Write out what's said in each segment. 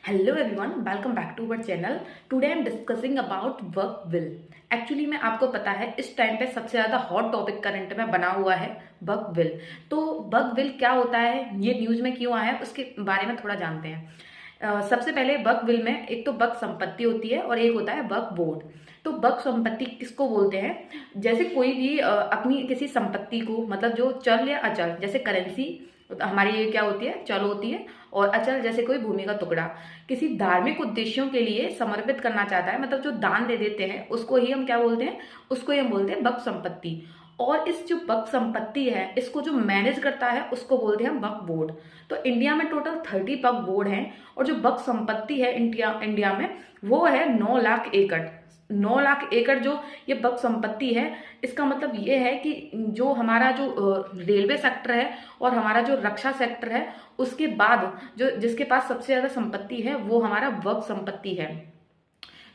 Hello everyone, welcome back to our channel. Today I am discussing about work will. Actually में आपको पता है इस टाइम पे सबसे ज़्यादा हॉट टॉपिक करंट में बना हुआ है वर्क विल। तो वर्क विल क्या होता है, ये न्यूज़ में क्यों आया है, उसके बारे में थोड़ा जानते हैं। सबसे पहले वर्क विल में एक तो वर्क संपत्ति होती है और एक होता है वर्क बोर्ड। तो वर्क संपत्ति किसको बोलते हैं? जैसे कोई भी अपनी किसी संपत्ति को, मतलब जो चल या अचल, जैसे करेंसी हमारी ये क्या होती है, चल होती है, और अचल जैसे कोई भूमि का टुकड़ा किसी धार्मिक उद्देश्यों के लिए समर्पित करना चाहता है, मतलब जो दान दे देते हैं उसको ही हम क्या बोलते हैं, उसको ही हम बोलते हैं वक्फ संपत्ति। और इस जो वक्फ संपत्ति है इसको जो मैनेज करता है उसको बोलते हैं वक्फ बोर्ड। तो इंडिया में टोटल 30 वक्फ बोर्ड हैं, और जो वक्फ संपत्ति है इंडिया में वो है 9 लाख एकड़। 9 लाख एकड़ जो ये वक्फ संपत्ति है, इसका मतलब ये है कि जो हमारा जो रेलवे सेक्टर है और हमारा जो रक्षा सेक्टर है, उसके बाद जो जिसके पास सबसे ज्यादा संपत्ति है वो हमारा वक्फ संपत्ति है।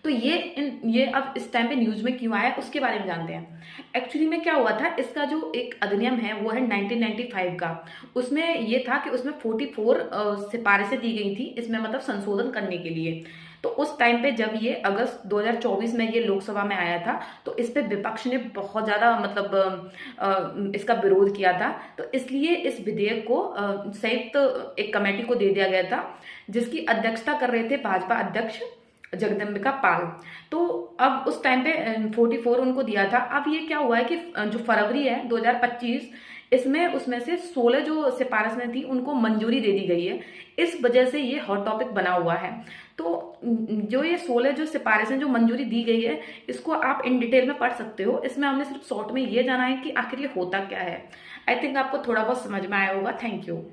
तो ये अब इस टाइम पे न्यूज में क्यों आया उसके बारे में जानते हैं। एक्चुअली में क्या हुआ था, इसका जो एक अधिनियम है वो है 1995 का। उसमें ये था कि उसमें 44 सिफारिशें दी गई थी इसमें, मतलब संशोधन करने के लिए। तो उस टाइम पे जब ये अगस्त 2024 में ये लोकसभा में आया था, तो इस पे विपक्ष ने बहुत ज्यादा मतलब इसका विरोध किया था। तो इसलिए इस विधेयक को संयुक्त एक कमेटी को दे दिया गया था, जिसकी अध्यक्षता कर रहे थे भाजपा अध्यक्ष जगदम्बिका पाल। तो अब उस टाइम पे 44 उनको दिया था। अब ये क्या हुआ है कि जो फरवरी है 2025, इसमें उसमें से 16 जो सिफारिशें थी उनको मंजूरी दे दी गई है। इस वजह से ये हॉट टॉपिक बना हुआ है। तो जो ये 16 जो सिफारिशें जो मंजूरी दी गई है, इसको आप इन डिटेल में पढ़ सकते हो। इसमें हमने सिर्फ शॉर्ट में ये जाना है कि आखिर ये होता क्या है। आई थिंक आपको थोड़ा बहुत समझ में आया होगा। Thank you.